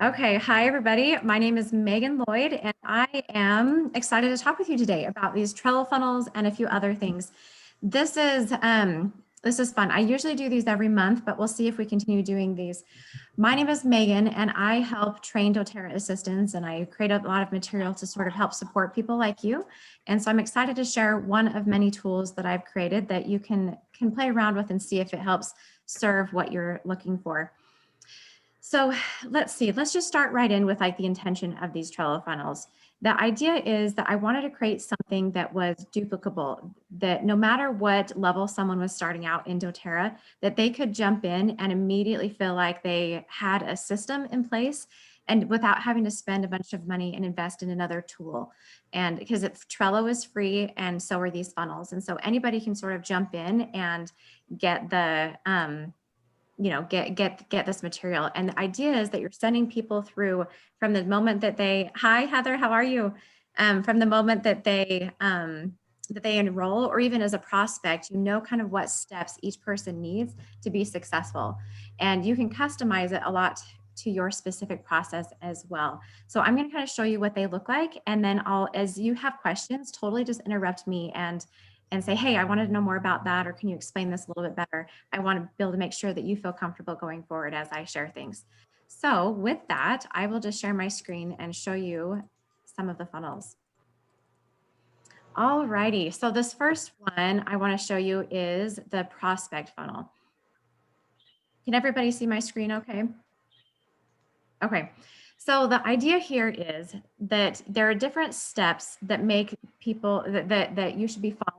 Okay, hi everybody. My name is Megan Lloyd, and I am excited to talk with you today about these Trello funnels and a few other things. This is this is fun. I usually do these every month, but we'll see if we continue doing these. My name is Megan, and I help train doTERRA assistants, and I create a lot of material to sort of help support people like you. And so I'm excited to share one of many tools that I've created that you can play around with and see if it helps serve what you're looking for. So let's see, let's just start right in with like the intention of these Trello funnels. The idea is that I wanted to create something that was duplicable, that no matter what level someone was starting out in doTERRA, that they could jump in and immediately feel like they had a system in place and without having to spend a bunch of money and invest in another tool. And because Trello is free and so are these funnels. And so anybody can sort of jump in and get the, get this material. And the idea is that you're sending people through from the moment that hi Heather, how are you? From the moment that they enroll, or even as a prospect, you know kind of what steps each person needs to be successful. And you can customize it a lot to your specific process as well. So I'm going to kind of show you what they look like. And then as you have questions, totally just interrupt me and say, hey, I wanted to know more about that, or can you explain this a little bit better? I want to be able to make sure that you feel comfortable going forward as I share things. So with that, I will just share my screen and show you some of the funnels. All righty, so this first one I want to show you is the prospect funnel. Can everybody see my screen okay? Okay, so the idea here is that there are different steps that make people that you should be following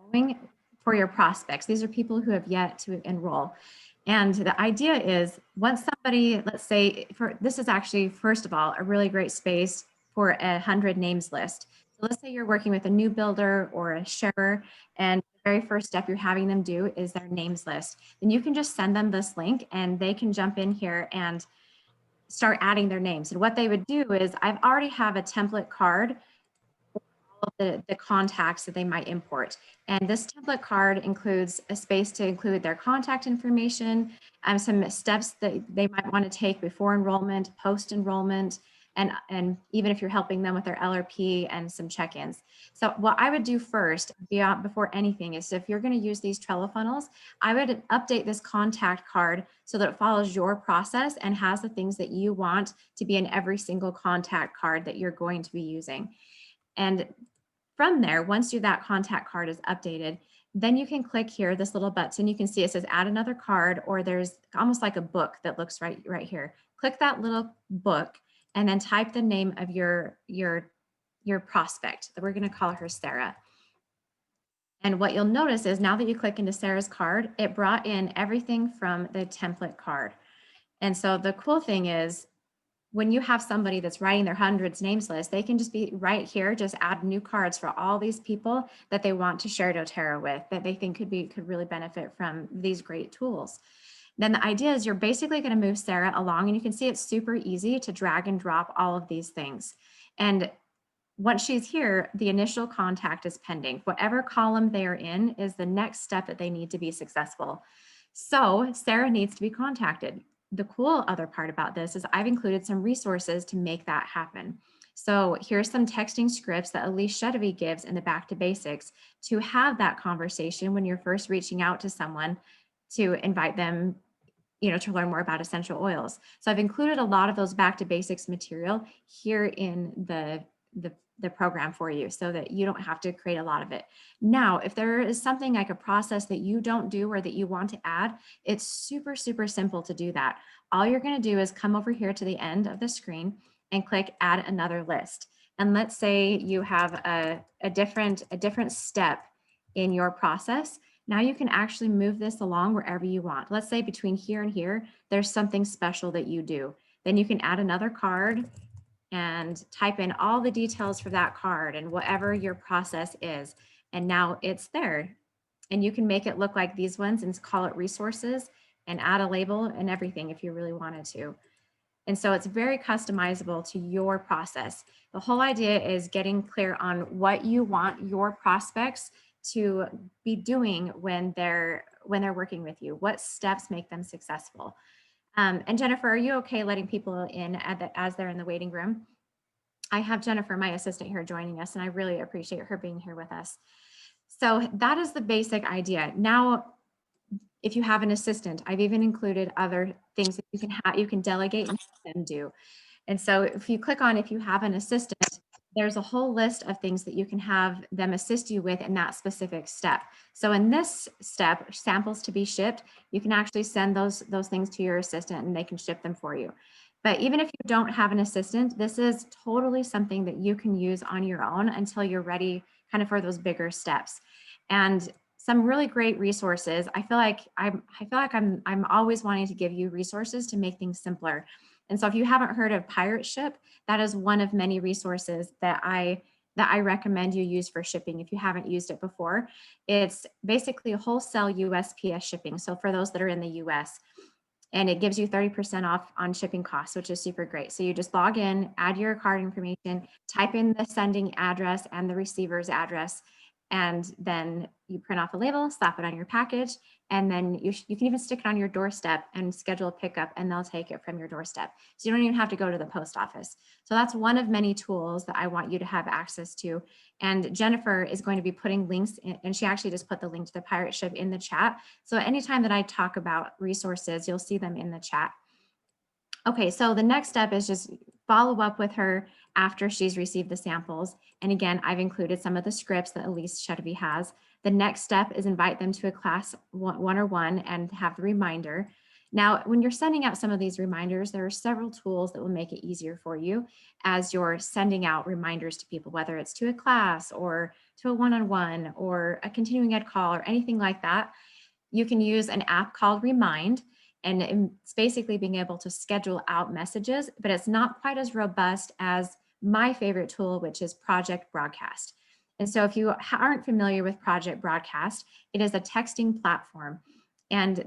for your prospects. These are people who have yet to enroll. And the idea is once somebody, let's say, this is actually, first of all, a really great space for 100 names list. So let's say you're working with a new builder or a sharer, and the very first step you're having them do is their names list. Then you can just send them this link and they can jump in here and start adding their names. And what they would do is I've already have a template card for all of the contacts that they might import. And this template card includes a space to include their contact information, some steps that they might want to take before enrollment, post enrollment, and even if you're helping them with their LRP and some check-ins. So what I would do first before anything is if you're going to use these Trello funnels, I would update this contact card so that it follows your process and has the things that you want to be in every single contact card that you're going to be using. And from there, once that contact card is updated, then you can click here, this little button. You can see it says add another card, or there's almost like a book that looks right here. Click that little book and then type the name of your prospect. We're going to call her Sarah. And what you'll notice is now that you click into Sarah's card, it brought in everything from the template card. And so the cool thing is when you have somebody that's writing their hundreds names list, they can just be right here, just add new cards for all these people that they want to share doTERRA with, that they think could really benefit from these great tools. Then the idea is you're basically going to move Sarah along, and you can see it's super easy to drag and drop all of these things. And once she's here, the initial contact is pending. Whatever column they are in is the next step that they need to be successful. So Sarah needs to be contacted. The cool other part about this is I've included some resources to make that happen. So here's some texting scripts that Elise Shedevy gives in the Back to Basics to have that conversation when you're first reaching out to someone to invite them, to learn more about essential oils. So I've included a lot of those Back to Basics material here in the program for you so that you don't have to create a lot of it. Now, if there is something like a process that you don't do or that you want to add, it's super, super simple to do that. All you're going to do is come over here to the end of the screen and click add another list. And let's say you have a different step in your process. Now you can actually move this along wherever you want. Let's say between here and here, there's something special that you do. Then you can add another card and type in all the details for that card and whatever your process is. And now it's there. And you can make it look like these ones and call it resources and add a label and everything if you really wanted to. And so it's very customizable to your process. The whole idea is getting clear on what you want your prospects to be doing when they're working with you. What steps make them successful? And Jennifer, are you okay letting people in as they're in the waiting room? I have Jennifer, my assistant here joining us, and I really appreciate her being here with us. So that is the basic idea. Now, if you have an assistant, I've even included other things that you can delegate and have them do. And so if you click on if you have an assistant, there's a whole list of things that you can have them assist you with in that specific step. So in this step, samples to be shipped, you can actually send those things to your assistant and they can ship them for you. But even if you don't have an assistant, this is totally something that you can use on your own until you're ready kind of for those bigger steps. And some really great resources. I feel like I'm always wanting to give you resources to make things simpler. And so if you haven't heard of Pirate Ship, that is one of many resources that I recommend you use for shipping if you haven't used it before. It's basically a wholesale USPS shipping. So for those that are in the US, and it gives you 30% off on shipping costs, which is super great. So you just log in, add your card information, type in the sending address and the receiver's address, and then you print off a label, slap it on your package, and then you can even stick it on your doorstep and schedule a pickup, and they'll take it from your doorstep. So you don't even have to go to the post office. So that's one of many tools that I want you to have access to. And Jennifer is going to be putting links in, and she actually just put the link to the Pirate Ship in the chat. So anytime that I talk about resources, you'll see them in the chat. Okay, so the next step is just follow up with her after she's received the samples. And again, I've included some of the scripts that Elise Chedevy has. The next step is invite them to a class 101 and have the reminder. Now, when you're sending out some of these reminders, there are several tools that will make it easier for you as you're sending out reminders to people, whether it's to a class or to a one-on-one or a continuing ed call or anything like that. You can use an app called Remind, and it's basically being able to schedule out messages, but it's not quite as robust as my favorite tool, which is Project Broadcast. And so if you aren't familiar with Project Broadcast, it is a texting platform. And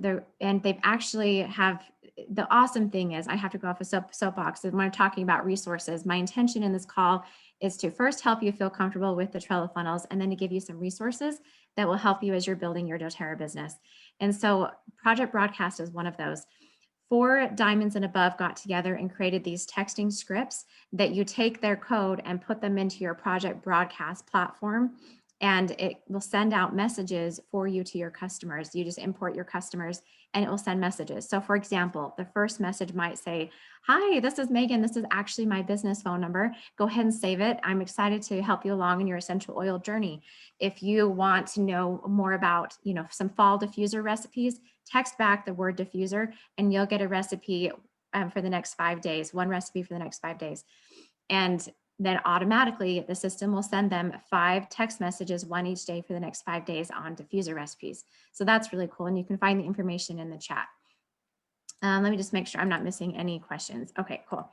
they've actually have, the awesome thing is, I have to go off a soapbox when I'm talking about resources. My intention in this call is to first help you feel comfortable with the Trello funnels, and then to give you some resources that will help you as you're building your doTERRA business. And so Project Broadcast is one of those. 4 diamonds and above got together and created these texting scripts that you take their code and put them into your Project Broadcast platform, and it will send out messages for you to your customers. You just import your customers and it will send messages. So for example, the first message might say, "Hi, this is Megan. This is actually my business phone number. Go ahead and save it. I'm excited to help you along in your essential oil journey. If you want to know more about, some fall diffuser recipes, text back the word diffuser and you'll get a recipe for the next 5 days, one recipe for the next 5 days." And then automatically the system will send them 5 text messages, one each day for the next 5 days on diffuser recipes. So that's really cool. And you can find the information in the chat. Let me just make sure I'm not missing any questions. Okay, cool.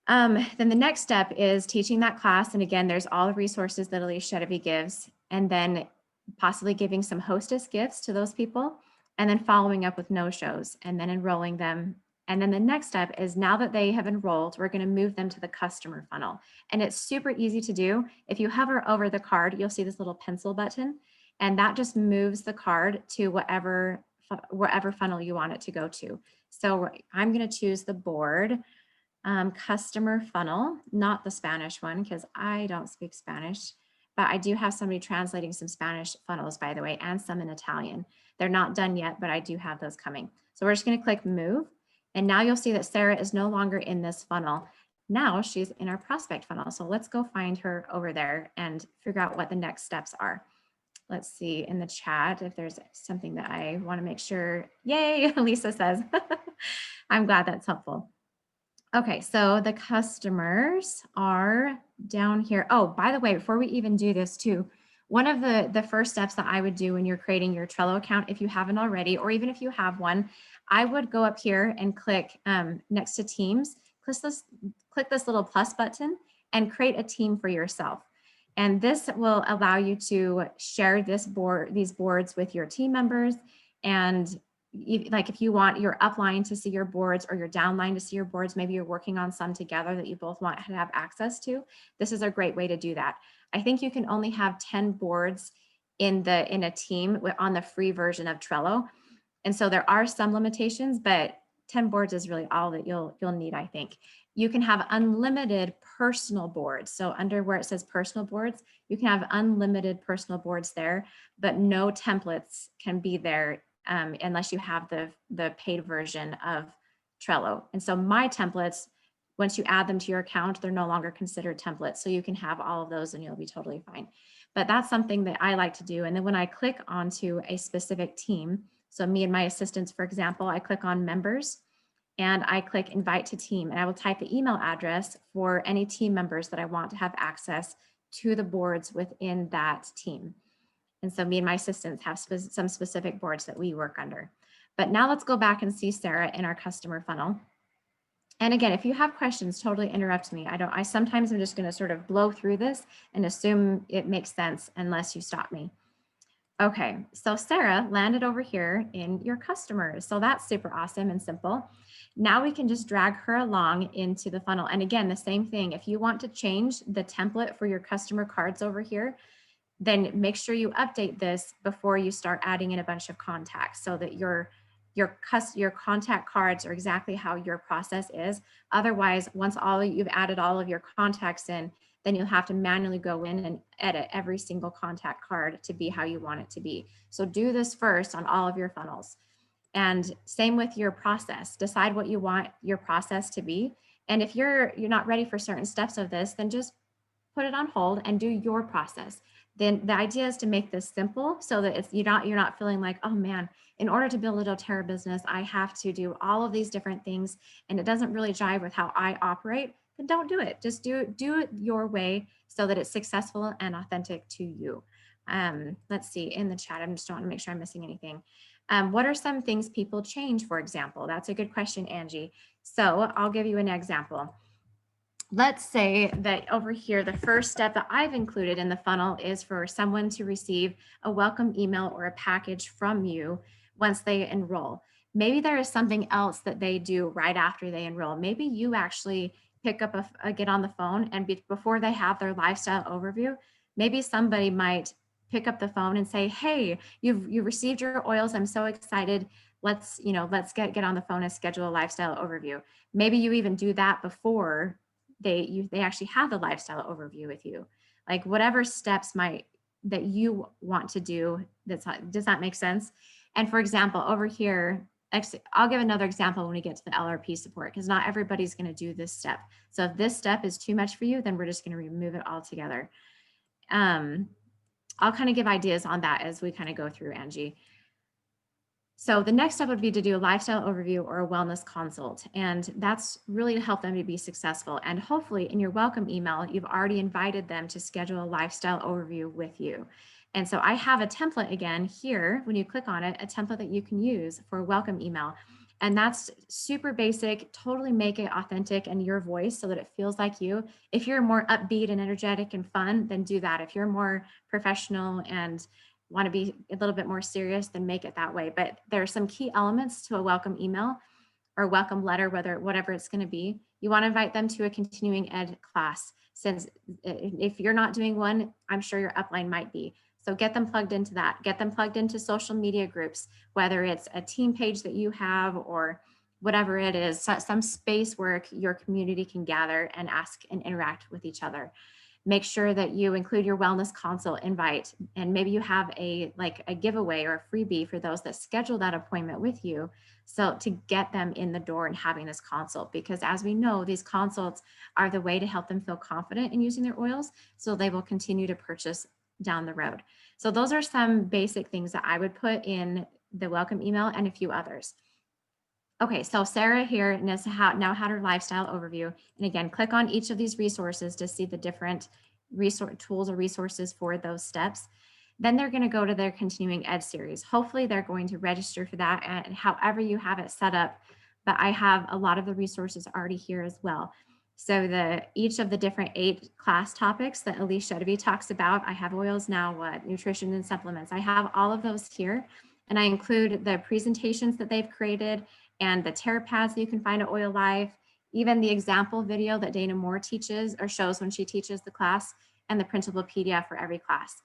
Then the next step is teaching that class. And again, there's all the resources that Elise Chedevy gives, and then possibly giving some hostess gifts to those people, and then following up with no-shows and then enrolling them. And then the next step is, now that they have enrolled, we're going to move them to the customer funnel. And it's super easy to do. If you hover over the card, you'll see this little pencil button, and that just moves the card to wherever funnel you want it to go to. So I'm going to choose the board customer funnel, not the Spanish one, because I don't speak Spanish, but I do have somebody translating some Spanish funnels, by the way, and some in Italian. They're not done yet, but I do have those coming. So we're just going to click move. And now you'll see that Sarah is no longer in this funnel. Now she's in our prospect funnel. So let's go find her over there and figure out what the next steps are. Let's see in the chat if there's something that I want to make sure. Yay, Lisa says. I'm glad that's helpful. Okay, so the customers are down here. Oh, by the way, before we even do this too, one of the first steps that I would do when you're creating your Trello account, if you haven't already, or even if you have one, I would go up here and click next to teams, click this little plus button and create a team for yourself. And this will allow you to share these boards with your team members. And if you want your upline to see your boards or your downline to see your boards, maybe you're working on some together that you both want to have access to, this is a great way to do that. I think you can only have 10 boards in a team on the free version of Trello. And so there are some limitations, but 10 boards is really all that you'll need, I think. You can have unlimited personal boards. So under where it says personal boards, you can have unlimited personal boards there, but no templates can be there unless you have the paid version of Trello. And so my templates, once you add them to your account, they're no longer considered templates. So you can have all of those and you'll be totally fine. But that's something that I like to do. And then when I click onto a specific team, so me and my assistants, for example, I click on members and I click invite to team, and I will type the email address for any team members that I want to have access to the boards within that team. And so me and my assistants have some specific boards that we work under. But now let's go back and see Sarah in our customer funnel. And again, if you have questions, totally interrupt me. I sometimes I'm just going to sort of blow through this and assume it makes sense unless you stop me. Okay, so Sarah landed over here in your customers. So that's super awesome and simple. Now we can just drag her along into the funnel. And again, the same thing, if you want to change the template for your customer cards over here, then make sure you update this before you start adding in a bunch of contacts so that your contact cards are exactly how your process is. Otherwise, once you've added all of your contacts in, then you'll have to manually go in and edit every single contact card to be how you want it to be. So do this first on all of your funnels. And same with your process. Decide what you want your process to be. And if you're not ready for certain steps of this, then just put it on hold and do your process. Then the idea is to make this simple so that you're not feeling like, oh man, in order to build a doTERRA business, I have to do all of these different things and it doesn't really jive with how I operate. Then don't do it. Just do it your way so that it's successful and authentic to you. Let's see in the chat. I just want to make sure I'm missing anything. What are some things people change, for example? That's a good question, Angie. So I'll give you an example. Let's say that over here, the first step that I've included in the funnel is for someone to receive a welcome email or a package from you once they enroll. Maybe there is something else that they do right after they enroll. Maybe you actually pick up get on the phone and before they have their lifestyle overview, maybe somebody might pick up the phone and say, hey, you've received your oils. I'm so excited. Let's get on the phone and schedule a lifestyle overview. Maybe you even do that before they actually have the lifestyle overview with you. Like whatever steps that you want to do. Does that make sense? And for example, over here, I'll give another example when we get to the LRP support, because not everybody's going to do this step. So if this step is too much for you, then we're just going to remove it altogether. I'll kind of give ideas on that as we kind of go through, Angie. So the next step would be to do a lifestyle overview or a wellness consult. And that's really to help them to be successful. And hopefully in your welcome email, you've already invited them to schedule a lifestyle overview with you. And so I have a template again here, when you click on it, a template that you can use for a welcome email. And that's super basic, totally make it authentic and your voice so that it feels like you. If you're more upbeat and energetic and fun, then do that. If you're more professional and want to be a little bit more serious, then make it that way. But there are some key elements to a welcome email or welcome letter, whatever it's going to be. You want to invite them to a continuing ed class, since if you're not doing one, I'm sure your upline might be. So get them plugged into that. Get them plugged into social media groups, whether it's a team page that you have or whatever it is, some space where your community can gather and ask and interact with each other. Make sure that you include your wellness consult invite, and maybe you have a giveaway or a freebie for those that schedule that appointment with you, so to get them in the door and having this consult, because as we know, these consults are the way to help them feel confident in using their oils, so they will continue to purchase down the road. So those are some basic things that I would put in the welcome email and a few others. Okay, so Sarah here now had her lifestyle overview. And again, click on each of these resources to see the different tools or resources for those steps. Then they're going to go to their continuing ed series. Hopefully they're going to register for that, and however you have it set up. But I have a lot of the resources already here as well. So each of the different 8 class topics that Elise Shedevy talks about, I have oils now, nutrition and supplements. I have all of those here, and I include the presentations that they've created and the tear pads that you can find at Oil Life, even the example video that Dana Moore teaches or shows when she teaches the class, and the printable PDF for every class.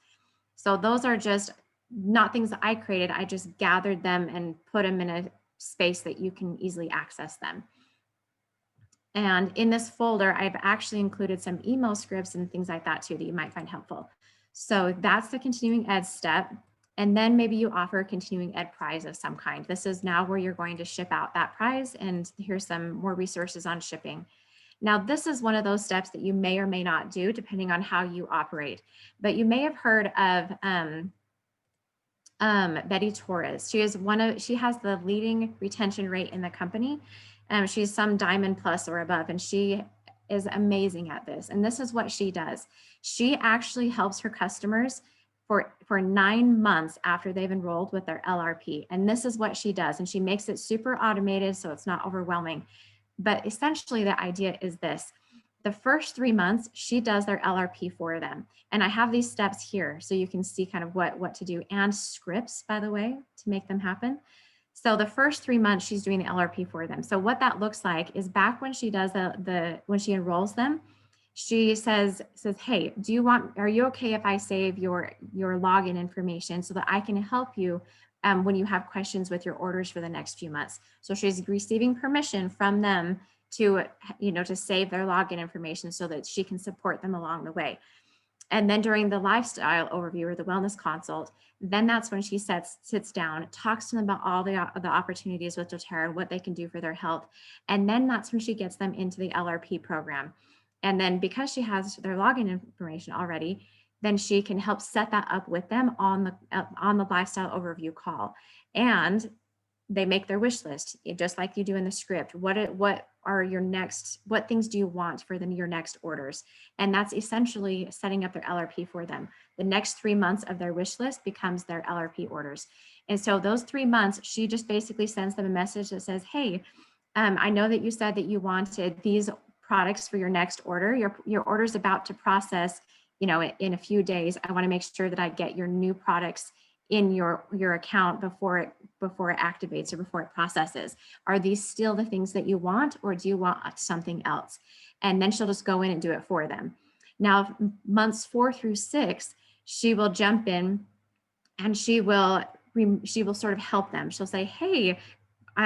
So those are just not things that I created. I just gathered them and put them in a space that you can easily access them. And in this folder, I've actually included some email scripts and things like that too that you might find helpful. So that's the continuing ed step. And then maybe you offer a continuing ed prize of some kind. This is now where you're going to ship out that prize, and here's some more resources on shipping. Now, this is one of those steps that you may or may not do depending on how you operate. But you may have heard of Betty Torres. She has the leading retention rate in the company. She's some diamond plus or above, and she is amazing at this. And this is what she does. She actually helps her customers for 9 months after they've enrolled with their LRP. And this is what she does. And she makes it super automated so it's not overwhelming. But essentially the idea is this. The first 3 months, she does their LRP for them. And I have these steps here so you can see kind of what to do, and scripts, by the way, to make them happen. So the first 3 months, she's doing the LRP for them. So what that looks like is back when she does when she enrolls them, she says, hey, are you okay if I save your login information so that I can help you when you have questions with your orders for the next few months? So she's receiving permission from them to save their login information so that she can support them along the way. And then during the lifestyle overview or the wellness consult, then that's when she sits down, talks to them about all the opportunities with doTERRA and what they can do for their health. And then that's when she gets them into the LRP program. And then because she has their login information already, then she can help set that up with them on the lifestyle overview call. And they make their wish list, just like you do in the script. What things do you want for your next orders? And that's essentially setting up their LRP for them. The next 3 months of their wish list becomes their LRP orders. And so those 3 months, she just basically sends them a message that says, hey, I know that you said that you wanted these products for your next order. Your order's about to process, in a few days. I want to make sure that I get your new products in your account before it activates or before it processes. Are these still the things that you want, or do you want something else? And then she'll just go in and do it for them. Now, months 4 through 6, she will jump in and she will sort of help them. She'll say, hey,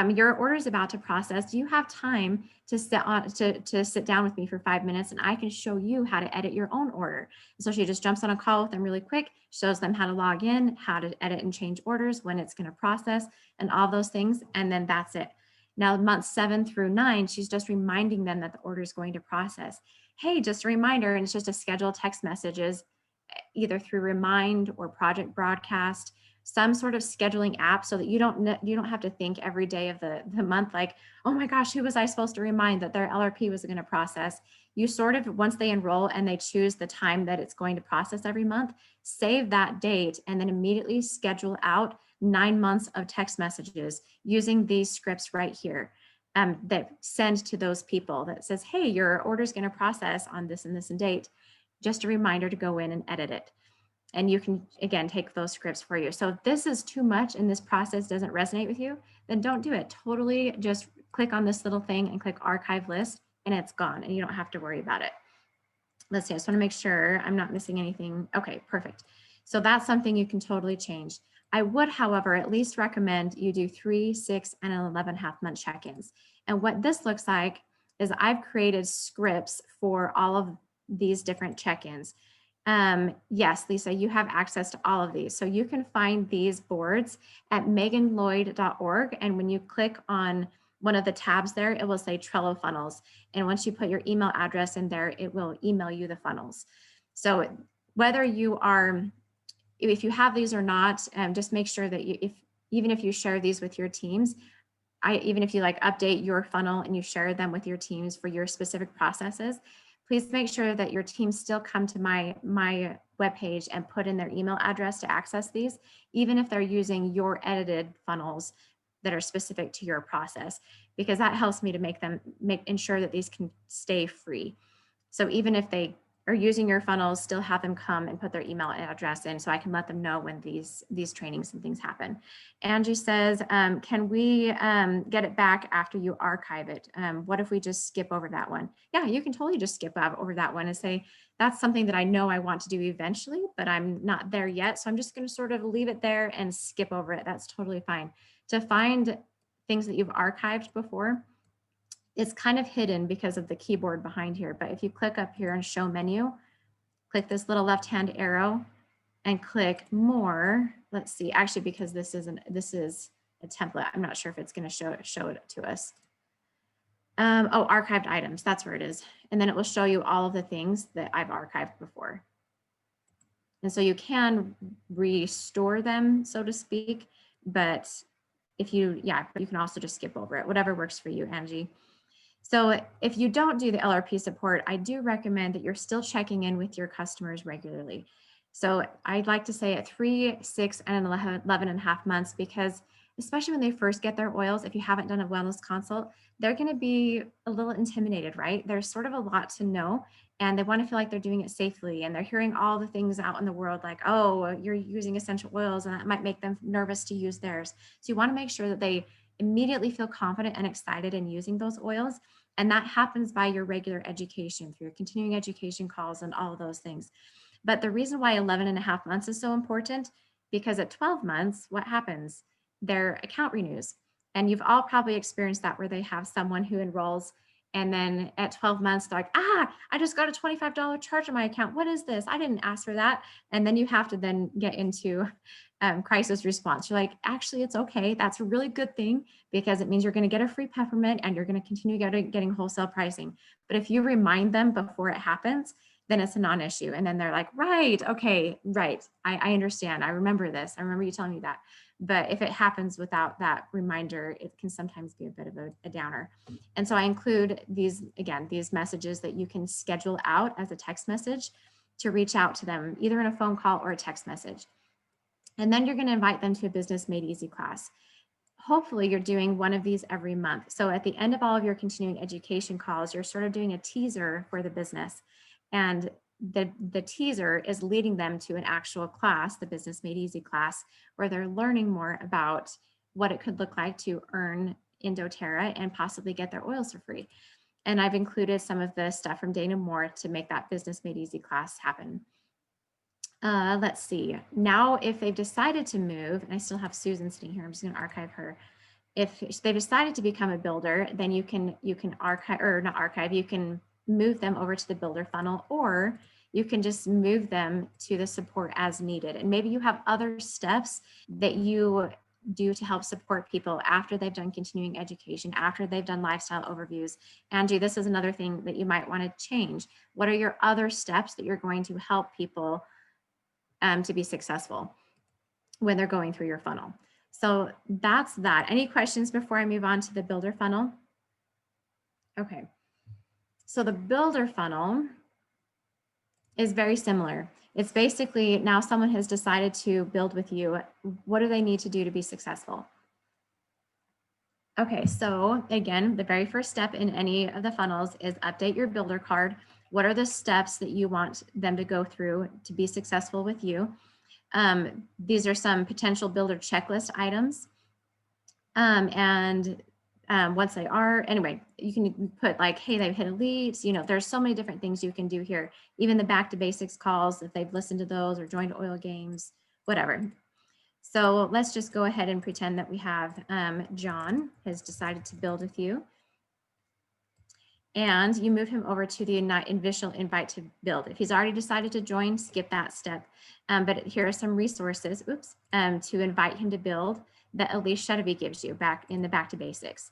your order is about to process. Do you have time to sit down with me for 5 minutes, and I can show you how to edit your own order? So she just jumps on a call with them really quick, shows them how to log in, how to edit and change orders, when it's going to process, and all those things. And then that's it. Now, months 7 through 9, she's just reminding them that the order is going to process. Hey, just a reminder, and it's just to schedule text messages, either through Remind or Project Broadcast, some sort of scheduling app, so that you don't have to think every day of the month, like, oh my gosh, who was I supposed to remind that their LRP was going to process? You sort of, once they enroll and they choose the time that it's going to process every month, save that date and then immediately schedule out 9 months of text messages using these scripts right here that send to those people that says, hey, your order is going to process on this and this and date. Just a reminder to go in and edit it. And you can, again, take those scripts for you. So if this is too much and this process doesn't resonate with you, then don't do it. Totally just click on this little thing and click archive list, and it's gone, and you don't have to worry about it. Let's see, I just want to make sure I'm not missing anything. Okay, perfect. So that's something you can totally change. I would, however, at least recommend you do 3, 6, and 11.5 month check-ins. And what this looks like is I've created scripts for all of these different check-ins. Yes, Lisa, you have access to all of these. So you can find these boards at meganlloyd.org. And when you click on one of the tabs there, it will say Trello funnels. And once you put your email address in there, it will email you the funnels. So whether if you have these or not, just make sure that even if you share these with your teams, even if you update your funnel and you share them with your teams for your specific processes, please make sure that your teams still come to my webpage and put in their email address to access these, even if they're using your edited funnels that are specific to your process, because that helps me to ensure that these can stay free. So even if they are using your funnels, still have them come and put their email address in so I can let them know when these trainings and things happen. Angie says, can we get it back after you archive it? What if we just skip over that one? Yeah, you can totally just skip over that one and say, that's something that I know I want to do eventually, but I'm not there yet. So I'm just going to sort of leave it there and skip over it. That's totally fine. To find things that you've archived before. It's kind of hidden because of the keyboard behind here. But if you click up here and show menu, click this little left-hand arrow and click more. Let's see, actually, because this is a template, I'm not sure if it's going to show it to us. Oh, archived items, that's where it is. And then it will show you all of the things that I've archived before. And so you can restore them, so to speak, but if you, but you can also just skip over it, whatever works for you, Angie. So if you don't do the LRP support, I do recommend that you're still checking in with your customers regularly. So I'd like to say at 3, 6, and 11 and a half months, because especially when they first get their oils, if you haven't done a wellness consult, they're going to be a little intimidated, right? There's sort of a lot to know, and they want to feel like they're doing it safely, and they're hearing all the things out in the world like, oh, you're using essential oils, and that might make them nervous to use theirs. So you want to make sure that they immediately feel confident and excited in using those oils. And that happens by your regular education, through your continuing education calls and all of those things. But the reason why 11 and a half months is so important, because at 12 months, what happens? Their account renews. And you've all probably experienced that, where they have someone who enrolls, and then at 12 months, they're like, I just got a $25 charge on my account. What is this? I didn't ask for that. And then you have to then get into crisis response. You're like, actually, it's okay. That's a really good thing, because it means you're going to get a free peppermint and you're going to continue getting wholesale pricing. But if you remind them before it happens, then it's a non-issue. And then they're like, right, okay, right. I understand. I remember this. I remember you telling me that. But if it happens without that reminder, it can sometimes be a bit of a downer. And so I include these, again, these messages that you can schedule out as a text message to reach out to them, either in a phone call or a text message. And then you're going to invite them to a Business Made Easy class. Hopefully you're doing one of these every month. So at the end of all of your continuing education calls, you're sort of doing a teaser for the business. And the teaser is leading them to an actual class, the Business Made Easy class, where they're learning more about what it could look like to earn in doTERRA and possibly get their oils for free. And I've included some of the stuff from Dana Moore to make that Business Made Easy class happen. Let's see. Now, if they've decided to move, and I still have Susan sitting here, I'm just going to archive her. If they've decided to become a builder, then you can archive, or not archive, you can move them over to the builder funnel, or you can just move them to the support as needed. And maybe you have other steps that you do to help support people after they've done continuing education, after they've done lifestyle overviews. Angie, this is another thing that you might want to change. What are your other steps that you're going to help people to be successful when they're going through your funnel? So that's that. Any questions before I move on to the builder funnel? Okay. So the builder funnel is very similar. It's basically, now someone has decided to build with you. What do they need to do to be successful? Okay, so again, the very first step in any of the funnels is update your builder card. What are the steps that you want them to go through to be successful with you? These are some potential builder checklist items. Once they are, anyway, you can put like, hey, they've hit elites, there's so many different things you can do here. Even the back to basics calls, if they've listened to those or joined oil games, whatever. So let's just go ahead and pretend that we have John has decided to build with you. And you move him over to the initial invite to build. If he's already decided to join, skip that step. But here are some resources, to invite him to build that Elise Shedevy gives you back in the back to basics.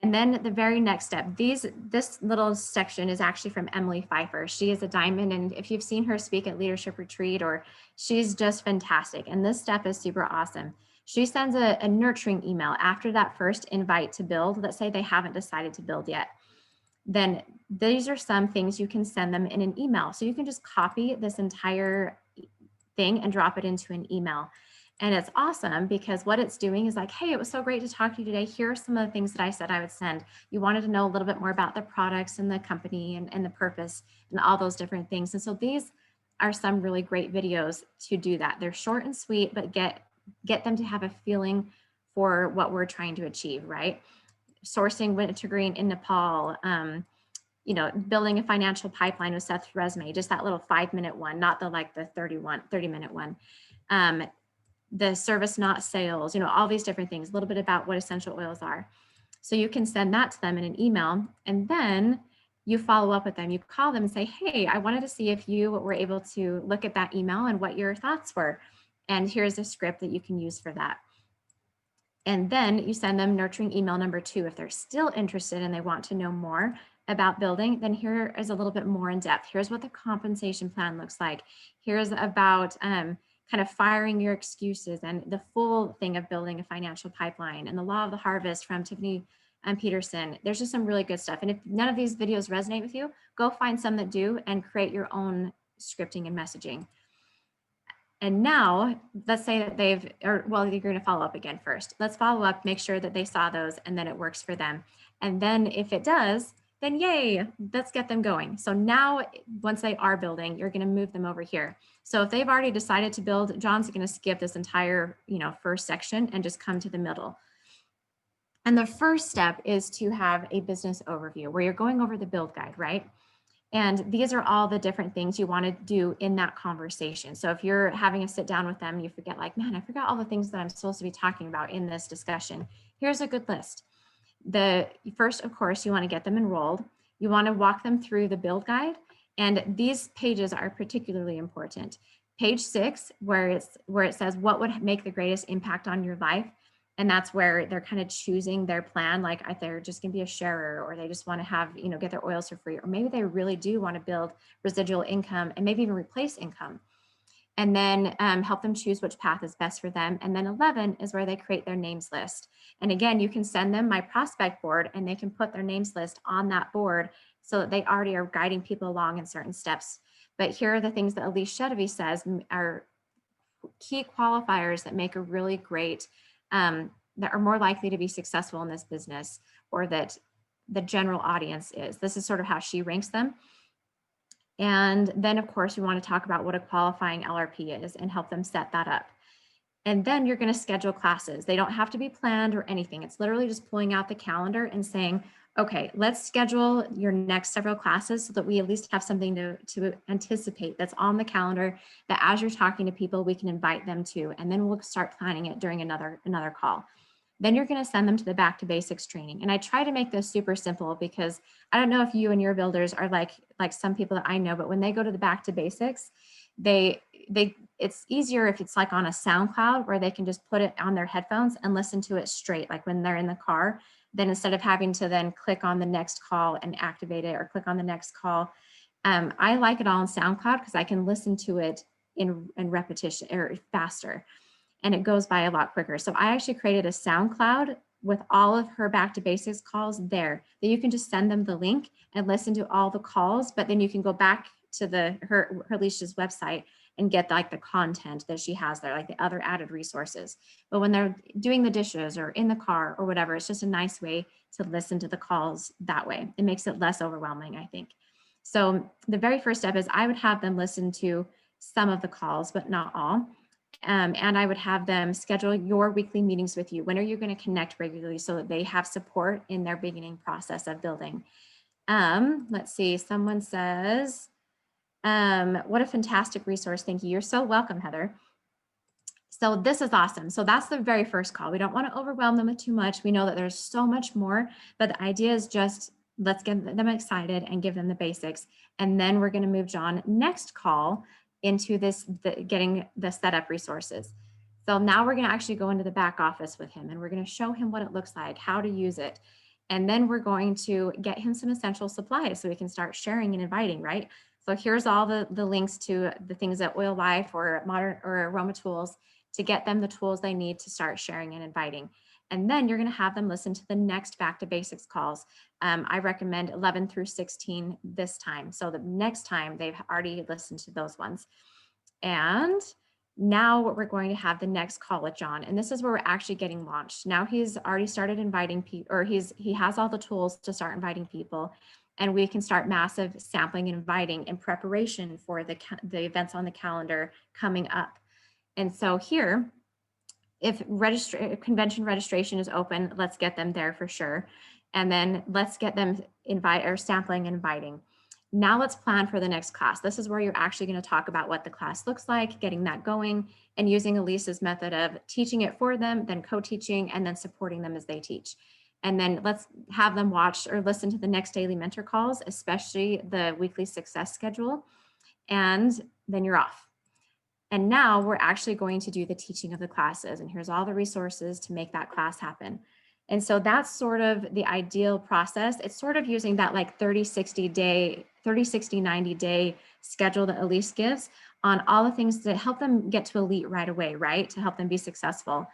And then the very next step, this little section is actually from Emily Pfeiffer. She is a diamond, and if you've seen her speak at Leadership Retreat, or she's just fantastic. And this step is super awesome. She sends a nurturing email after that first invite to build. Let's say they haven't decided to build yet. Then these are some things you can send them in an email. So you can just copy this entire thing and drop it into an email. And it's awesome because what it's doing is like, hey, it was so great to talk to you today. Here are some of the things that I said I would send. You wanted to know a little bit more about the products and the company and the purpose and all those different things. And so these are some really great videos to do that. They're short and sweet, but get them to have a feeling for what we're trying to achieve, right? Sourcing wintergreen in Nepal, building a financial pipeline with Seth's resume, just that little 5-minute one, not the 30-minute one. the service, not sales, all these different things, a little bit about what essential oils are. So you can send that to them in an email, and then you follow up with them. You call them and say, hey, I wanted to see if you were able to look at that email and what your thoughts were. And here's a script that you can use for that. And then you send them nurturing email number 2. If they're still interested and they want to know more about building, then here is a little bit more in depth. Here's what the compensation plan looks like. Here's about kind of firing your excuses and the full thing of building a financial pipeline and the law of the harvest from Tiffany Peterson. There's just some really good stuff. And if none of these videos resonate with you, go find some that do and create your own scripting and messaging. And now let's say that you're going to follow up again first. Let's follow up, make sure that they saw those and then it works for them. And then if it does, then yay, let's get them going. So now once they are building, you're going to move them over here. So if they've already decided to build, John's going to skip this entire, first section and just come to the middle. And the first step is to have a business overview where you're going over the build guide, right? And these are all the different things you want to do in that conversation. So if you're having a sit down with them and you forget, like, man, I forgot all the things that I'm supposed to be talking about in this discussion, here's a good list. The first, of course, you want to get them enrolled. You want to walk them through the build guide. And these pages are particularly important. Page 6, where it says what would make the greatest impact on your life. And that's where they're kind of choosing their plan, like if they're just going to be a sharer, or they just want to have, get their oils for free, or maybe they really do want to build residual income and maybe even replace income. And then help them choose which path is best for them. And then 11 is where they create their names list. And again, you can send them my prospect board and they can put their names list on that board so that they already are guiding people along in certain steps. But here are the things that Elise Shedevy says are key qualifiers that make a really great that are more likely to be successful in this business, or that the general audience is. This is sort of how she ranks them. And then of course we want to talk about what a qualifying LRP is and help them set that up. And then you're going to schedule classes. They don't have to be planned or anything. It's literally just pulling out the calendar and saying, okay, let's schedule your next several classes so that we at least have something to anticipate that's on the calendar, that as you're talking to people, we can invite them to, and then we'll start planning it during another call. Then you're going to send them to the Back to Basics training. And I try to make this super simple because I don't know if you and your builders are like some people that I know, but when they go to the Back to Basics, it's easier if it's like on a SoundCloud where they can just put it on their headphones and listen to it straight, like when they're in the car. Then instead of having to then click on the next call and activate it, or click on the next call, I like it all on SoundCloud because I can listen to it in repetition or faster, and it goes by a lot quicker. So I actually created a SoundCloud with all of her Back to Basics calls there, that you can just send them the link and listen to all the calls, but then you can go back to her Alicia's website and get like the content that she has there, like the other added resources. But when they're doing the dishes or in the car or whatever, it's just a nice way to listen to the calls that way. It makes it less overwhelming, I think. So the very first step is I would have them listen to some of the calls, but not all. And I would have them schedule your weekly meetings with you. When are you going to connect regularly so that they have support in their beginning process of building? Let's see, someone says, what a fantastic resource. Thank you. You're so welcome, Heather. So this is awesome. So that's the very first call. We don't want to overwhelm them with too much. We know that there's so much more, but the idea is just let's get them excited and give them the basics. And then we're going to move John next call into getting the setup resources. So now we're going to actually go into the back office with him, and we're going to show him what it looks like, how to use it. And then we're going to get him some essential supplies so we can start sharing and inviting, right? So here's all the links to the things at Oil Life or Modern or Aroma Tools to get them the tools they need to start sharing and inviting. And then you're going to have them listen to the next Back to Basics calls. I recommend 11 through 16 this time. So the next time they've already listened to those ones. And now we're going to have the next call with John. And this is where we're actually getting launched. Now he's already started inviting people, or he has all the tools to start inviting people. And we can start massive sampling and inviting in preparation for the events on the calendar coming up. And so here, if convention registration is open, let's get them there for sure. And then let's get them sampling and inviting. Now let's plan for the next class. This is where you're actually going to talk about what the class looks like, getting that going, and using Elisa's method of teaching it for them, then co-teaching, and then supporting them as they teach. And then let's have them watch or listen to the next daily mentor calls, especially the weekly success schedule. And then you're off. And now we're actually going to do the teaching of the classes. And here's all the resources to make that class happen. And so that's sort of the ideal process. It's sort of using that like 30, 60, 90 day schedule that Elise gives on all the things that help them get to elite right away, right? To help them be successful.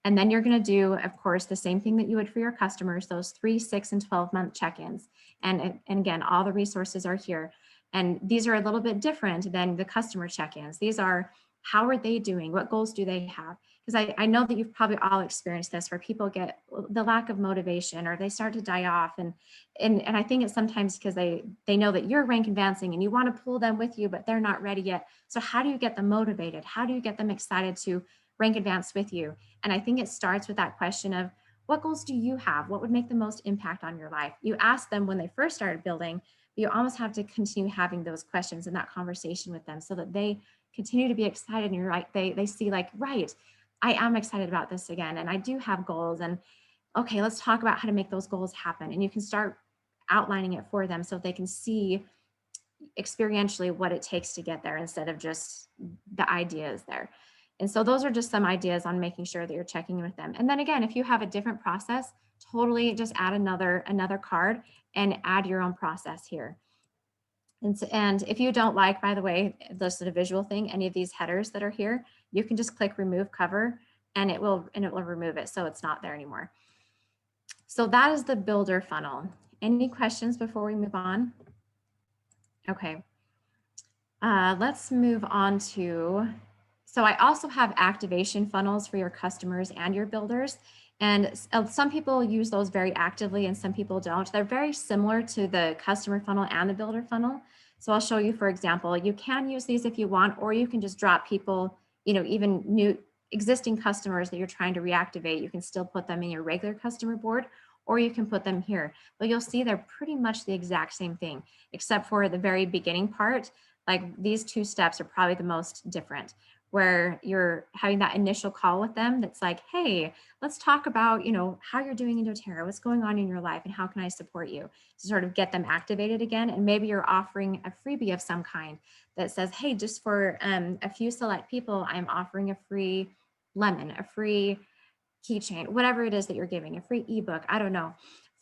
And then you're going to do, of course, the same thing that you would for your customers, those 3, 6, and 12-month check-ins. And again, all the resources are here. And these are a little bit different than the customer check-ins. These are, how are they doing? What goals do they have? Because I know that you've probably all experienced this, where people get the lack of motivation or they start to die off. And I think it's sometimes because they know that you're rank advancing and you want to pull them with you, but they're not ready yet. So how do you get them motivated? How do you get them excited to rank advance with you? And I think it starts with that question of, what goals do you have? What would make the most impact on your life? You ask them when they first started building, but you almost have to continue having those questions and that conversation with them so that they continue to be excited. And you're right, they see like, right, I am excited about this again. And I do have goals. And okay, let's talk about how to make those goals happen. And you can start outlining it for them so they can see experientially what it takes to get there instead of just the ideas there. And so those are just some ideas on making sure that you're checking in with them. And then again, if you have a different process, totally just add another card and add your own process here. And if you don't like, by the way, this is a visual thing, any of these headers that are here, you can just click remove cover and it will remove it. So it's not there anymore. So that is the builder funnel. Any questions before we move on? Okay. Let's move on to, so I also have activation funnels for your customers and your builders. And some people use those very actively and some people don't. They're very similar to the customer funnel and the builder funnel. So I'll show you, for example, you can use these if you want, or you can just drop people, even new existing customers that you're trying to reactivate. You can still put them in your regular customer board, or you can put them here. But you'll see they're pretty much the exact same thing, except for the very beginning part. Like these 2 steps are probably the most different, where you're having that initial call with them that's like, hey, let's talk about, how you're doing in doTERRA, what's going on in your life, and how can I support you, to sort of get them activated again. And maybe you're offering a freebie of some kind that says, hey, just for a few select people, I'm offering a free lemon, a free keychain, whatever it is that you're giving, a free ebook, I don't know,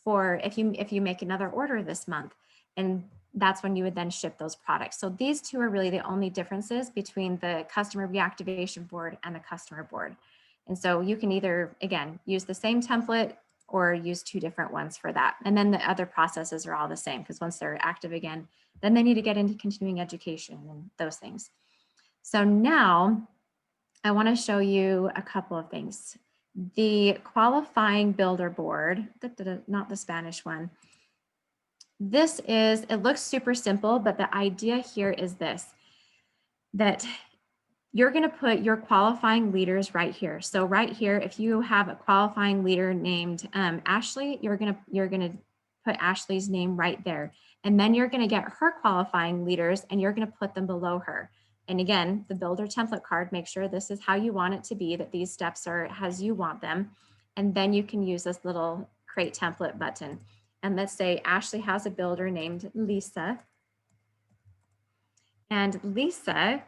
for if you make another order this month. And that's when you would then ship those products. So these 2 are really the only differences between the customer reactivation board and the customer board. And so you can either, again, use the same template or use 2 different ones for that. And then the other processes are all the same, because once they're active again, then they need to get into continuing education and those things. So now I want to show you a couple of things. The qualifying builder board, not the Spanish one. This is, it looks super simple, but the idea here is this, that you're going to put your qualifying leaders right here. So right here, if you have a qualifying leader named Ashley, you're going to put Ashley's name right there. And then you're going to get her qualifying leaders and you're going to put them below her. And again, the builder template card, make sure this is how you want it to be, that these steps are as you want them. And then you can use this little create template button. And let's say Ashley has a builder named Lisa. And Lisa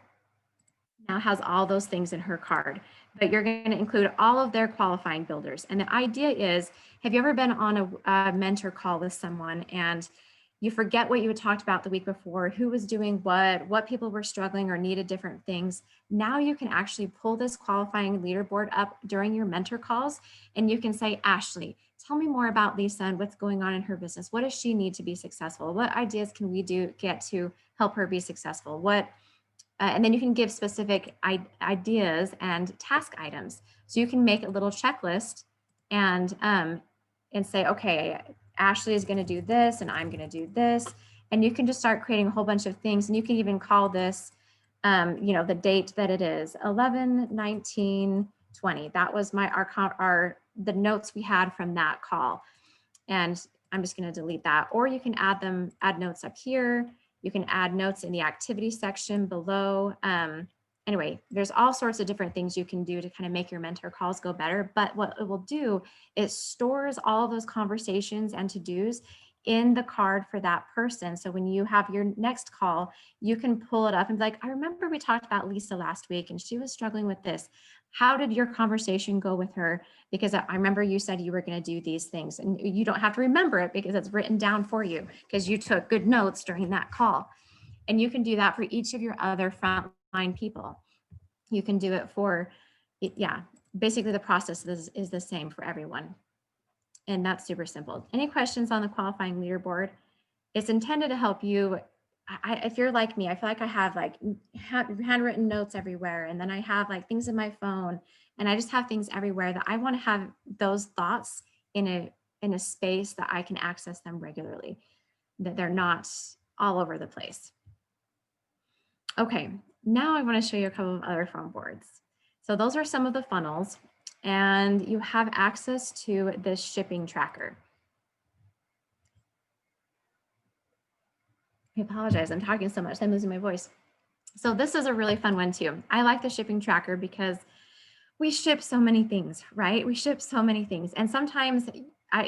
now has all those things in her card, but you're going to include all of their qualifying builders. And the idea is, have you ever been on a mentor call with someone and you forget what you had talked about the week before, who was doing what people were struggling or needed different things? Now you can actually pull this qualifying leaderboard up during your mentor calls, and you can say, Ashley, tell me more about Lisa and what's going on in her business. What does she need to be successful? What ideas can we get to help her be successful? And then you can give specific ideas and task items. So you can make a little checklist and say, okay, Ashley is going to do this and I'm going to do this. And you can just start creating a whole bunch of things. And you can even call this, the date that it is, 11/19/20. That was the notes we had from that call. And I'm just going to delete that. Or you can add notes up here. You can add notes in the activity section below. Anyway, there's all sorts of different things you can do to kind of make your mentor calls go better. But what it will do is stores all of those conversations and to-dos in the card for that person. So when you have your next call, you can pull it up and be like, I remember we talked about Lisa last week and she was struggling with this. How did your conversation go with her? Because I remember you said you were going to do these things, and you don't have to remember it because it's written down for you because you took good notes during that call. And you can do that for each of your other frontline people. You can do it for, yeah, basically the process is the same for everyone. And that's super simple. Any questions on the qualifying leaderboard? It's intended to help you. If you're like me, I feel like I have like handwritten notes everywhere. And then I have like things in my phone, and I just have things everywhere that I want to have those thoughts in a space that I can access them regularly, that they're not all over the place. Okay, now I want to show you a couple of other phone boards. So those are some of the funnels, and you have access to this shipping tracker. I apologize, I'm talking so much, I'm losing my voice. So this is a really fun one too. I like the shipping tracker because we ship so many things, right? We ship so many things. And sometimes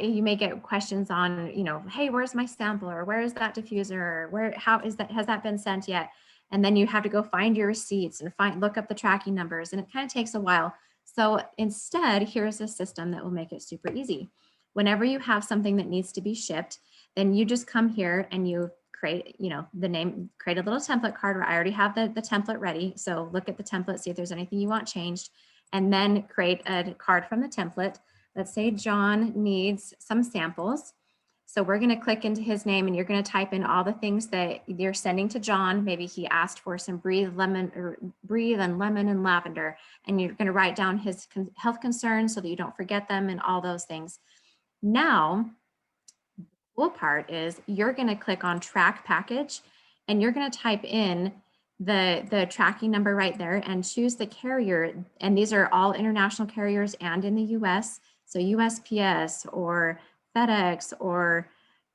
you may get questions on, you know, hey, where's my sample? Or where is that diffuser? Or how is that, has that been sent yet? And then you have to go find your receipts and look up the tracking numbers, and it kind of takes a while. So instead, here's a system that will make it super easy. Whenever you have something that needs to be shipped, then you just come here and you create, you know, the name, create a little template card where I already have the template ready. So look at the template, see if there's anything you want changed, and then create a card from the template. Let's say John needs some samples. So we're going to click into his name, and you're going to type in all the things that you're sending to John. Maybe he asked for some breathe and lemon and lavender, and you're going to write down his health concerns so that you don't forget them and all those things. Now, the cool part is you're going to click on track package, and you're going to type in the tracking number right there and choose the carrier. And these are all international carriers and in the US. So USPS or FedEx or,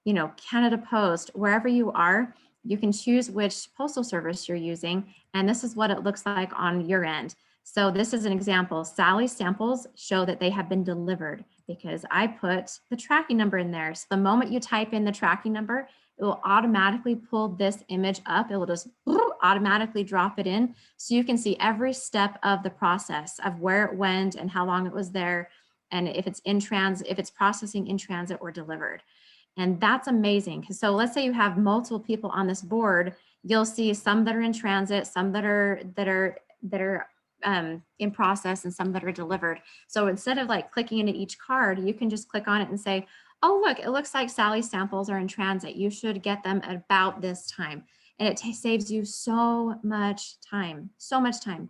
you know, Canada Post, wherever you are, you can choose which postal service you're using. And this is what it looks like on your end. So this is an example. Sally's samples show that they have been delivered because I put the tracking number in there. So the moment you type in the tracking number, it will automatically pull this image up. It will just automatically drop it in. So you can see every step of the process of where it went and how long it was there, and if it's in transit, if it's processing in transit or delivered. And that's amazing. So let's say you have multiple people on this board, you'll see some that are in transit, some that are in process, and some that are delivered. So instead of like clicking into each card, you can just click on it and say, oh, look, it looks like Sally's samples are in transit. You should get them at about this time. And it saves you so much time, so much time.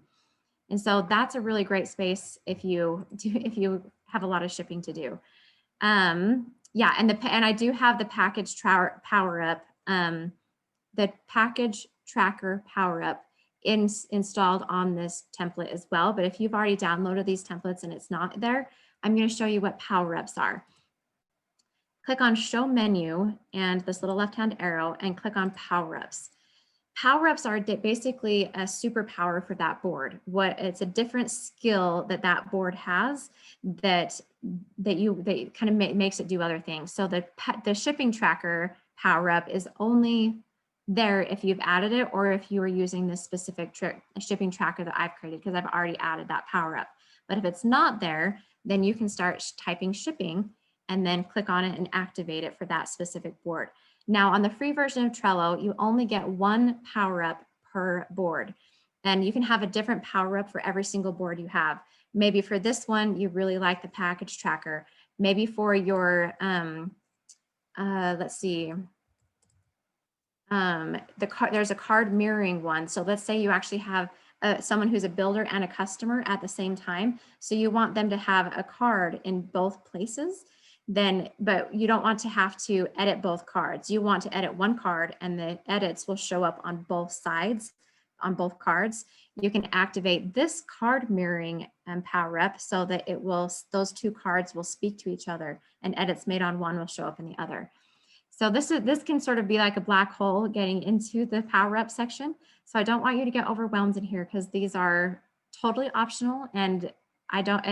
And so that's a really great space if you have a lot of shipping to do. Yeah, and I do have the package power up, the package tracker power up installed on this template as well. But if you've already downloaded these templates and it's not there, I'm going to show you what power ups are. Click on show menu and this little left-hand arrow and click on power ups. Power-ups are basically a superpower for that board. It's a different skill that board has that kind of makes it do other things. So the shipping tracker power-up is only there if you've added it or if you are using this specific shipping tracker that I've created, because I've already added that power-up. But if it's not there, then you can start typing shipping and then click on it and activate it for that specific board. Now on the free version of Trello, you only get one power up per board, and you can have a different power up for every single board you have. Maybe for this one, you really like the package tracker. Maybe for your, let's see, there's a card mirroring one. So let's say you actually have someone who's a builder and a customer at the same time. So you want them to have a card in both places. But you don't want to have to edit both cards. You want to edit one card and the edits will show up on both sides, on both cards. You can activate this card mirroring power up so that those two cards will speak to each other and edits made on one will show up in the other. So this can sort of be like a black hole getting into the power up section. So I don't want you to get overwhelmed in here because these are totally optional, and I don't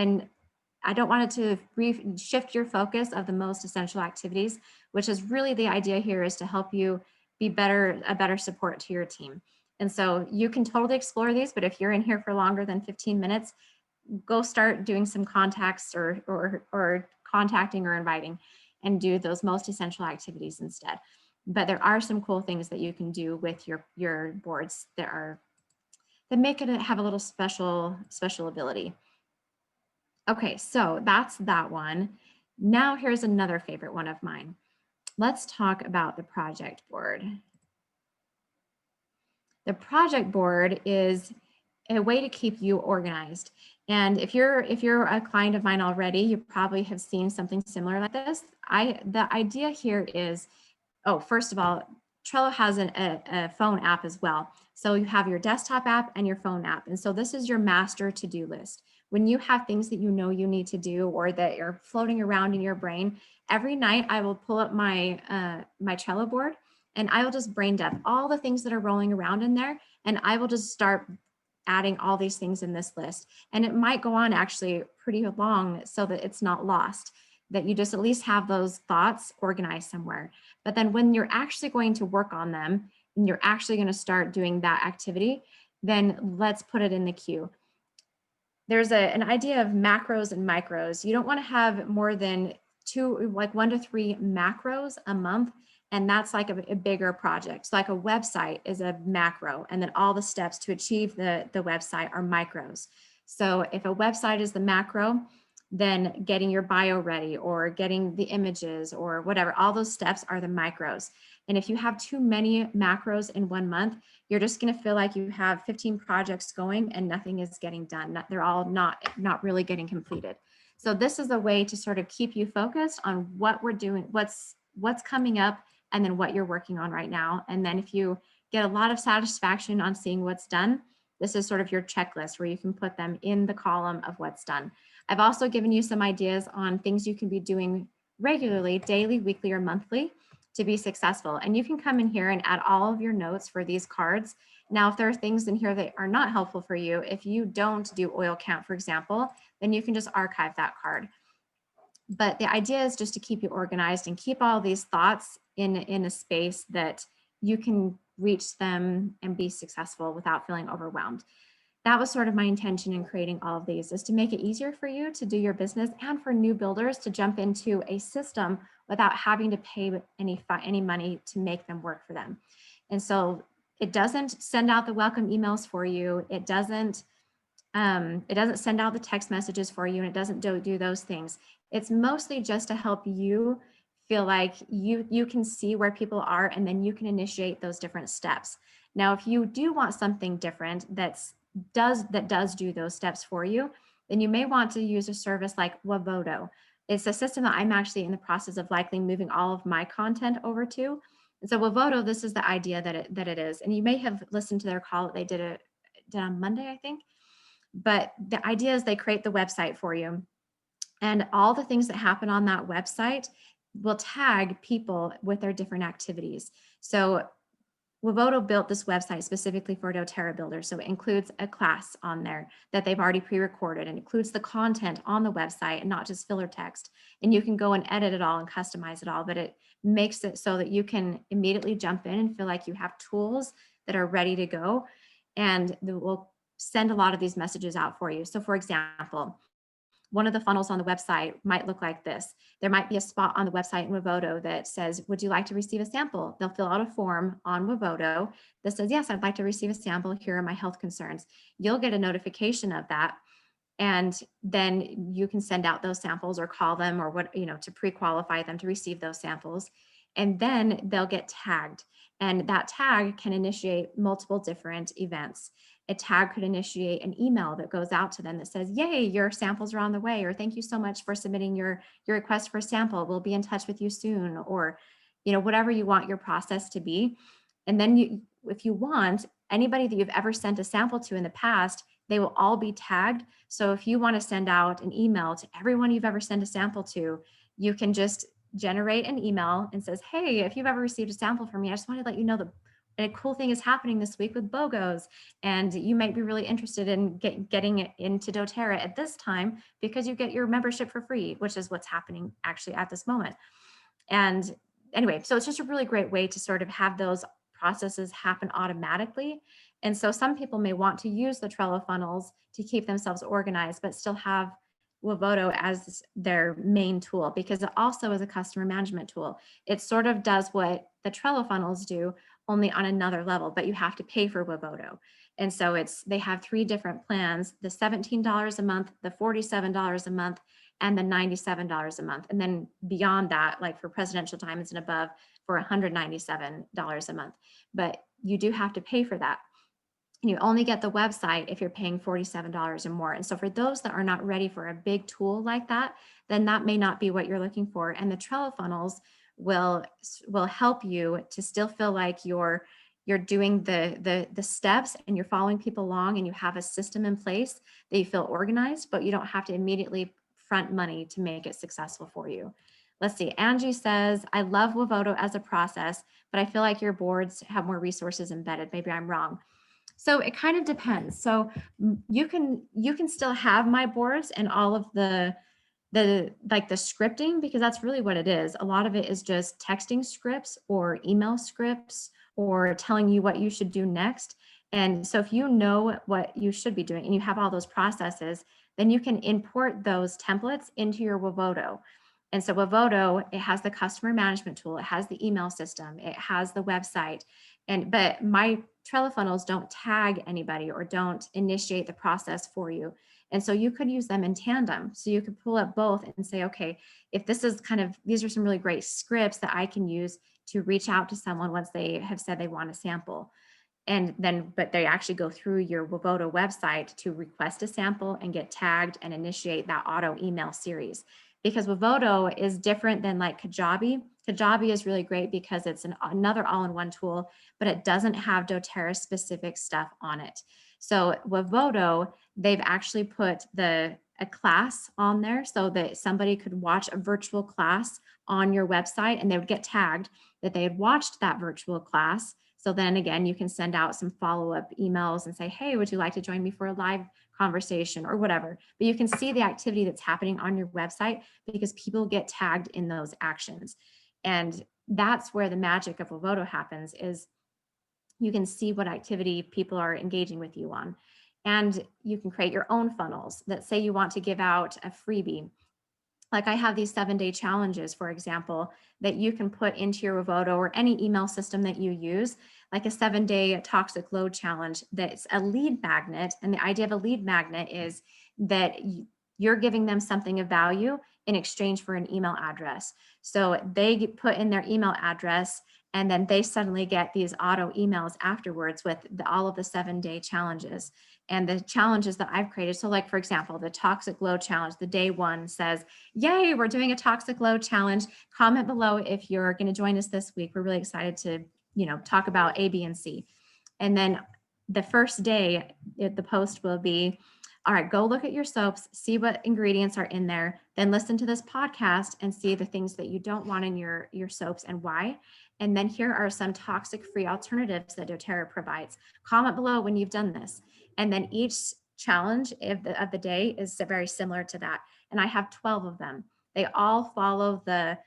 want it to shift your focus of the most essential activities, which is really the idea here, is to help you be a better support to your team. And so you can totally explore these, but if you're in here for longer than 15 minutes, go start doing some contacts or contacting or inviting, and do those most essential activities instead. But there are some cool things that you can do with your boards that make it have a little special ability. Okay, so that's that one. Now here's another favorite one of mine. Let's talk about the project board. The project board is a way to keep you organized. And if you're a client of mine already, you probably have seen something similar like this. The idea here is, oh, first of all, Trello has a phone app as well. So you have your desktop app and your phone app. And so this is your master to-do list. When you have things that you know you need to do or that are floating around in your brain, every night I will pull up my my Trello board, and I will just brain dump all the things that are rolling around in there. And I will just start adding all these things in this list. And it might go on actually pretty long so that it's not lost, that you just at least have those thoughts organized somewhere. But then when you're actually going to work on them and you're actually going to start doing that activity, then let's put it in the queue. There's an idea of macros and micros. You don't want to have more than like 1 to 3 macros a month. And that's like a bigger project. So like a website is a macro, and then all the steps to achieve the website are micros. So if a website is the macro, then getting your bio ready or getting the images or whatever, all those steps are the micros. And if you have too many macros in 1 month, you're just going to feel like you have 15 projects going and nothing is getting done. They're all not really getting completed. So this is a way to sort of keep you focused on what we're doing, what's coming up, and then what you're working on right now. And then if you get a lot of satisfaction on seeing what's done, this is sort of your checklist where you can put them in the column of what's done. I've also given you some ideas on things you can be doing regularly, daily, weekly, or monthly to be successful. And you can come in here and add all of your notes for these cards. Now, if there are things in here that are not helpful for you, if you don't do oil count, for example, then you can just archive that card. But the idea is just to keep you organized and keep all these thoughts in a space that you can reach them and be successful without feeling overwhelmed. That was sort of my intention in creating all of these, is to make it easier for you to do your business and for new builders to jump into a system without having to pay any money to make them work for them. And so it doesn't send out the welcome emails for you. It doesn't send out the text messages for you, and it doesn't do those things. It's mostly just to help you feel like you can see where people are, and then you can initiate those different steps. Now, if you do want something different that does do those steps for you, then you may want to use a service like Avodo. It's a system that I'm actually in the process of likely moving all of my content over to. And so Avodo, this is the idea that it is. And you may have listened to their call that they did on Monday, I think. But the idea is they create the website for you, and all the things that happen on that website will tag people with their different activities. So Wavoto built this website specifically for doTERRA builders. So it includes a class on there that they've already pre-recorded, and includes the content on the website and not just filler text. And you can go and edit it all and customize it all, but it makes it so that you can immediately jump in and feel like you have tools that are ready to go, and that will send a lot of these messages out for you. So for example, one of the funnels on the website might look like this. There might be a spot on the website in Wavodo that says, would you like to receive a sample? They'll fill out a form on Wavodo that says, yes, I'd like to receive a sample. Here are my health concerns. You'll get a notification of that. And then you can send out those samples or call them or to pre-qualify them to receive those samples. And then they'll get tagged. And that tag can initiate multiple different events. A tag could initiate an email that goes out to them that says, yay, your samples are on the way, or thank you so much for submitting your request for a sample. We'll be in touch with you soon, or whatever you want your process to be. And then if you want, anybody that you've ever sent a sample to in the past, they will all be tagged. So if you want to send out an email to everyone you've ever sent a sample to, you can just generate an email and says, hey, if you've ever received a sample from me, I just want to let you know that a cool thing is happening this week with BOGOs. And you might be really interested in getting it into doTERRA at this time because you get your membership for free, which is what's happening actually at this moment. And anyway, so it's just a really great way to sort of have those processes happen automatically. And so some people may want to use the Trello funnels to keep themselves organized, but still have Wavoto as their main tool because it also is a customer management tool. It sort of does what the Trello funnels do, only on another level, but you have to pay for Wavoto. And so they have 3 different plans, the $17 a month, the $47 a month, and the $97 a month. And then beyond that, like for presidential diamonds and above, for $197 a month. But you do have to pay for that. And you only get the website if you're paying $47 or more. And so for those that are not ready for a big tool like that, then that may not be what you're looking for. And the Trello funnels will help you to still feel like you're doing the steps and you're following people along and you have a system in place that you feel organized, but you don't have to immediately front money to make it successful for you. Let's see. Angie says, I love Wavoto as a process, but I feel like your boards have more resources embedded. Maybe I'm wrong. So it kind of depends. So you can still have my boards and all of the like the scripting, because that's really what it is. A lot of it is just texting scripts or email scripts or telling you what you should do next. And so if you know what you should be doing and you have all those processes, then you can import those templates into your Wavoto. And so Wavoto, it has the customer management tool, it has the email system, it has the website. But my Trello funnels don't tag anybody or don't initiate the process for you. And so you could use them in tandem. So you could pull up both and say, okay, if this is these are some really great scripts that I can use to reach out to someone once they have said they want a sample. But they actually go through your Wavoto website to request a sample and get tagged and initiate that auto email series. Because Wavoto is different than like Kajabi. Kajabi is really great because it's another all-in-one tool, but it doesn't have doTERRA specific stuff on it. So Wavoto, they've actually put a class on there so that somebody could watch a virtual class on your website and they would get tagged that they had watched that virtual class. So then again, you can send out some follow-up emails and say, hey, would you like to join me for a live conversation or whatever? But you can see the activity that's happening on your website because people get tagged in those actions. And that's where the magic of Wavoto happens, is you can see what activity people are engaging with you on. And you can create your own funnels that say you want to give out a freebie. Like I have these 7-day challenges, for example, that you can put into your Wavoto or any email system that you use, like a 7-day toxic load challenge that's a lead magnet. And the idea of a lead magnet is that you're giving them something of value in exchange for an email address. So they put in their email address and then they suddenly get these auto emails afterwards with all of the 7-day challenges and the challenges that I've created. So like, for example, the toxic load challenge, the day one says, yay, we're doing a toxic load challenge. Comment below if you're going to join us this week. We're really excited to, talk about A, B, and C. And then the first day, the post will be, all right, go look at your soaps, see what ingredients are in there, then listen to this podcast and see the things that you don't want in your soaps and why. And then here are some toxic-free alternatives that doTERRA provides. Comment below when you've done this. And then each challenge of the day is very similar to that. And I have 12 of them. They all follow the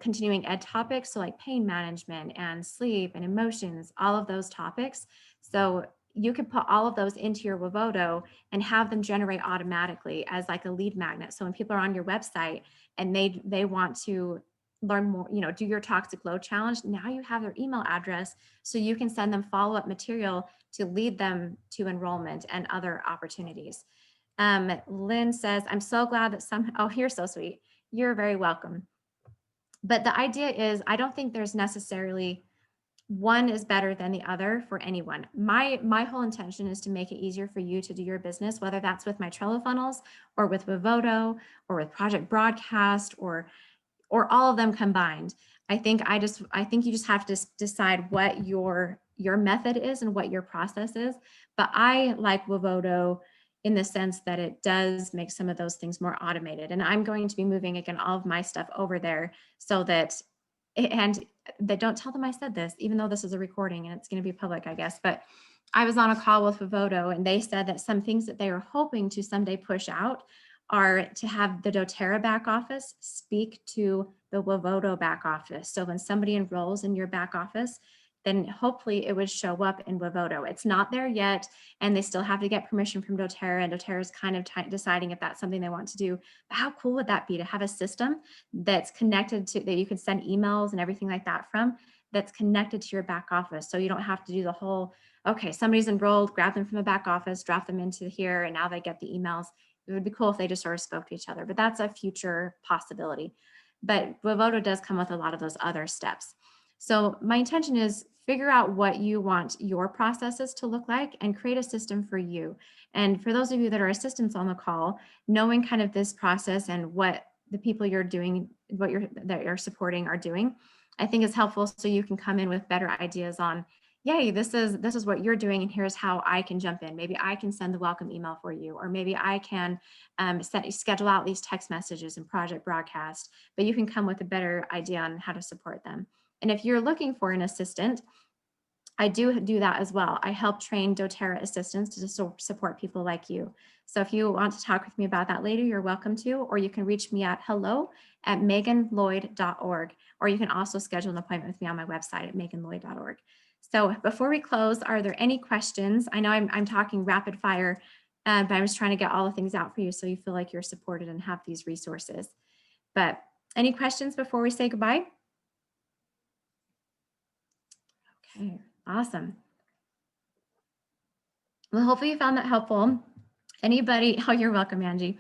continuing ed topics. So like pain management and sleep and emotions, all of those topics. So you can put all of those into your Wavoto and have them generate automatically as like a lead magnet. So when people are on your website and they want to learn more, do your toxic load challenge, now you have their email address so you can send them follow-up material to lead them to enrollment and other opportunities. Lynn says, I'm so glad that oh, you're so sweet. You're very welcome. But the idea is, I don't think there's necessarily one is better than the other for anyone. My whole intention is to make it easier for you to do your business, whether that's with my Trello funnels or with Wavoto or with Project Broadcast or all of them combined. I think you just have to decide what your method is and what your process is. But I like Wavoto in the sense that it does make some of those things more automated. And I'm going to be moving again all of my stuff over there so that, and they don't tell them I said this, even though this is a recording and it's going to be public, I guess. But I was on a call with avodo, and they said that some things that they are hoping to someday push out are to have the doTERRA back office speak to the avodo back office. So when somebody enrolls in your back office, then hopefully it would show up in avodo. It's not there yet, and they still have to get permission from doTERRA, and doTERRA is kind of deciding if that's something they want to do. But how cool would that be to have a system that's connected to, that you can send emails and everything like that from, that's connected to your back office, so you don't have to do the whole, okay, somebody's enrolled, grab them from the back office, drop them into here, and now they get the emails. It would be cool if they just sort of spoke to each other, but that's a future possibility. But avodo does come with a lot of those other steps. So my intention is figure out what you want your processes to look like and create a system for you. And for those of you that are assistants on the call, knowing kind of this process and what the people you're doing, that you're supporting are doing, I think is helpful, so you can come in with better ideas on, yay, this is what you're doing, and here's how I can jump in. Maybe I can send the welcome email for you, or maybe I can schedule out these text messages and project broadcast, but you can come with a better idea on how to support them. And if you're looking for an assistant, I do that as well. I help train doTERRA assistants to support people like you. So if you want to talk with me about that later, you're welcome to, or you can reach me at hello@meganlloyd.org, or you can also schedule an appointment with me on my website at meganlloyd.org. So before we close, are there any questions? I know I'm talking rapid fire, but I'm just trying to get all the things out for you so you feel like you're supported and have these resources. But any questions before we say goodbye? Okay, awesome. Well, hopefully you found that helpful. Anybody, oh, you're welcome, Angie.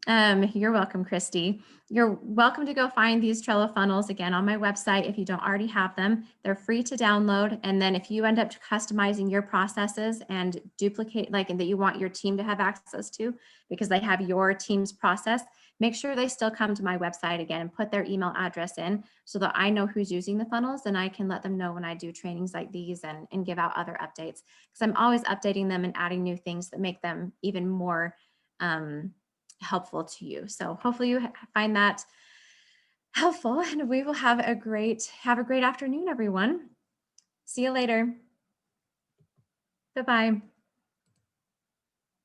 You're welcome, Christy. You're welcome to go find these Trello funnels again on my website if you don't already have them. They're free to download. And then if you end up customizing your processes and duplicate, like, and that you want your team to have access to because they have your team's process, make sure they still come to my website again and put their email address in so that I know who's using the funnels, and I can let them know when I do trainings like these and give out other updates, because I'm always updating them and adding new things that make them even more helpful to you. So hopefully you find that helpful, and we will have a great afternoon, everyone. See you later. Bye-bye.